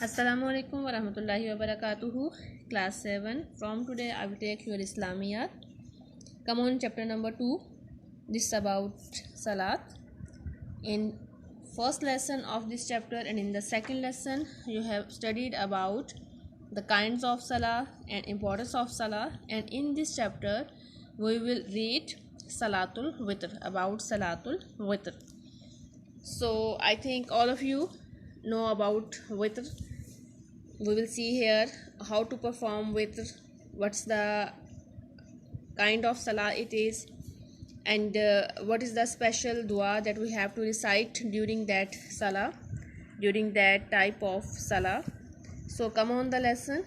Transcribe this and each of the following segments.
Assalamu alaikum wa rahmatullahi wa barakatuhu. Class 7. From today I will take your Islamiyat. Come on, chapter number 2. This is about Salat. In first lesson of this chapter and in the second lesson you have studied about the kinds of Salah and importance of Salah, and in this chapter we will read Salatul Witr, about Salatul Witr. So I think all of you know about Witr. We will see here how to perform Witr, what's the kind of Salah it is, and what is the special dua that we have to recite during that Salah, during that type of Salah. So come on the lesson.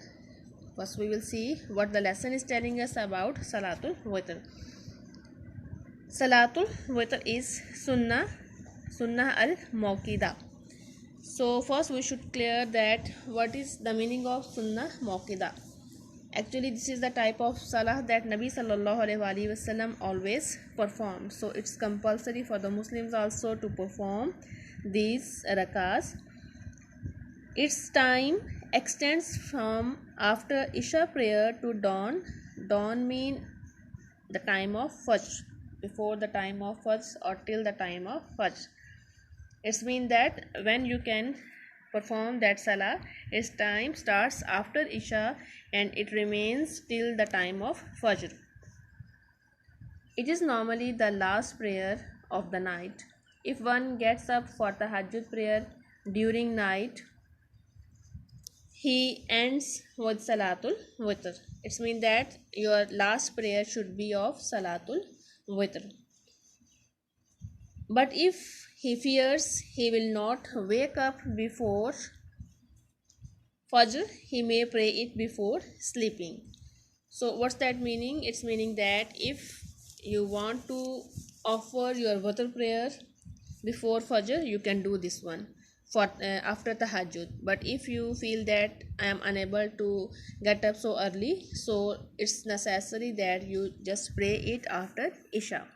First we will see what the lesson is telling us about Salatul Witr. Salatul Witr is Sunnah al-Mawqida. So first we should clear that what is the meaning of Sunnah Mawqida. Actually this is the type of Salah that Nabi sallallahu alaihi wasallam always performed. So it's compulsory for the Muslims also to perform these rakas. Its time extends from after Isha prayer to dawn. Dawn mean the time of Fajr, before the time of Fajr or till the time of Fajr. It's mean that when you can perform that Salah, its time starts after Isha and it remains till the time of Fajr. It is normally the last prayer of the night. If one gets up for the Tahajjud prayer during night, he ends with Salatul Witr. It's mean that your last prayer should be of Salatul Witr. But if he fears he will not wake up before Fajr, he may pray it before sleeping. So what's that meaning? It's meaning that if you want to offer your Witr prayer before Fajr, you can do this one for after Tahajjud. But if you feel that I am unable to get up so early, so it's necessary that you just pray it after Isha.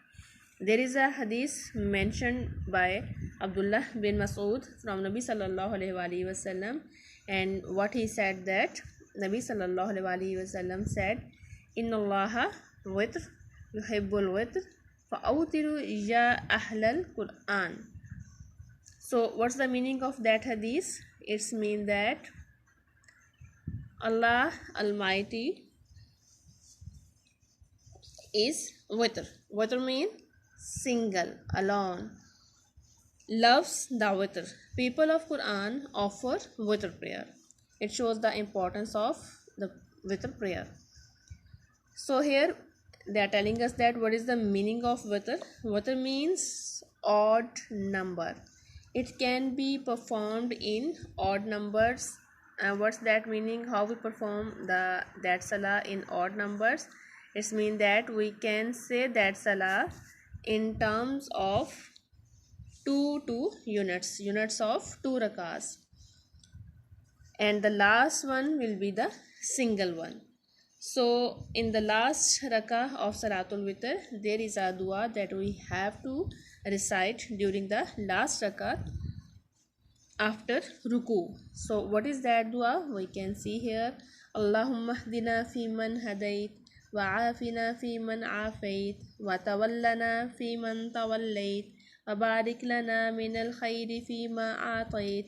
There is a hadith mentioned by Abdullah bin Mas'ud from Nabi sallallahu alaihi wasallam, and what he said that Nabi sallallahu alaihi wasallam said, "Inna Allaha witr yuhibbul witr fa'awtiru ya ahlal Quran." So what's the meaning of that hadith? It's mean that Allah Almighty is witr. Witr mean single, alone, loves the witr. People of Quran offer witr prayer. It shows the importance of the witr prayer. So here they are telling us that what is the meaning of witr. Witr means odd number. It can be performed in odd numbers. What's that meaning? How we perform that Salah in odd numbers? It's mean that we can say that Salah in terms of two units of 2 rakas, and the last one will be the single one. So in the last rakah of Salatul Witr, there is a dua that we have to recite during the last rakah after ruku. So what is that dua? We can see here, Allahumma hdina fi man hadait, وعافنا فيمن عافيت وتولنا فيمن توليت وبارك لنا من الخير فيما أعطيت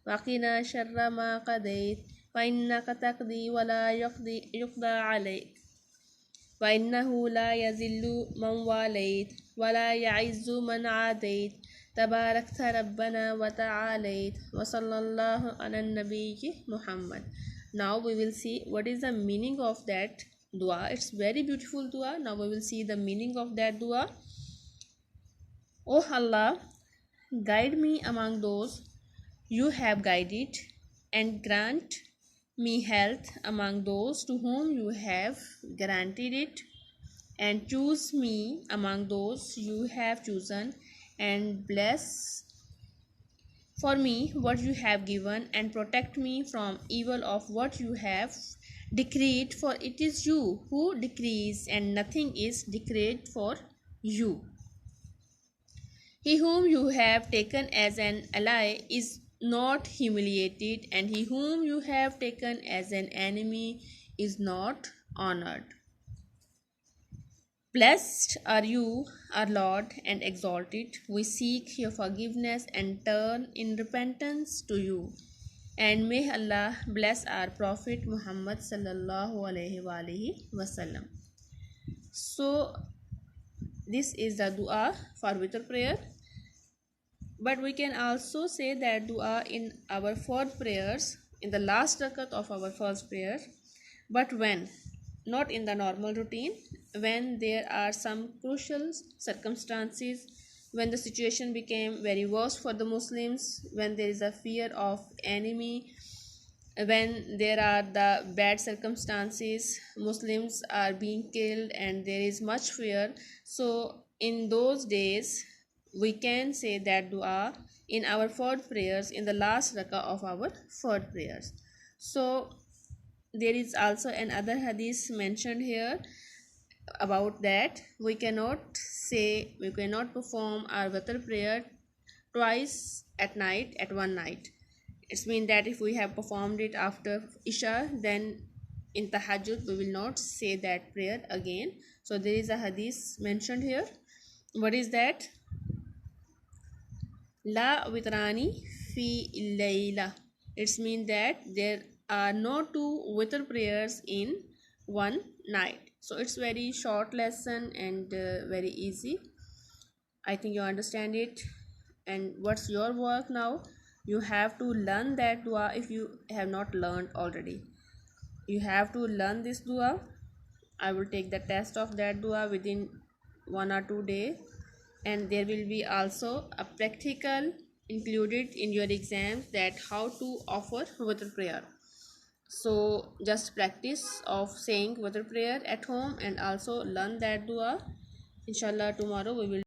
وقنا شر ما قضيت فإنك تقضي ولا يقضى عليك وإنه لا يذل من واليت ولا يعز من عاديت تباركت ربنا وتعاليت وصلى الله على النبي محمد. Now we will see what is the meaning of that dua. It's very beautiful dua. Now we will see the meaning of that dua. Oh Allah, guide me among those you have guided, and grant me health among those to whom you have granted it, and choose me among those you have chosen, and bless for me what you have given, and protect me from evil of what you have decreed, for it is you who decrees and nothing is decreed for you. He whom you have taken as an ally is not humiliated, and he whom you have taken as an enemy is not honored. Blessed are you, our Lord, and exalted. We seek your forgiveness and turn in repentance to you. And may Allah bless our Prophet Muhammad sallallahu alaihi wasallam. So this is the dua for witr prayer. But we can also say that dua in our fourth prayers, in the last rakat of our first prayer. But when? Not in the normal routine, when there are some crucial circumstances, when the situation became very worse for the Muslims, when there is a fear of enemy, when there are the bad circumstances, Muslims are being killed and there is much fear. So in those days we can say that dua in our fourth prayers, in the last rakah of our fourth prayers. So there is also another hadith mentioned here about that we cannot perform our witr prayer twice at night at one night. It's mean that if we have performed it after Isha, then in Tahajjud we will not say that prayer again. So there is a hadith mentioned here. What is that? La witrani fi layla. It's mean that there are no two witr prayers in one night. So it's very short lesson and very easy. I think you understand it. And what's your work now? You have to learn that dua if you have not learned already. You have to learn this dua. I will take the test of that dua within 1 or 2 days, and there will be also a practical included in your exams that how to offer witr prayer. So just practice of saying witr prayer at home and also learn that dua. Inshallah tomorrow we will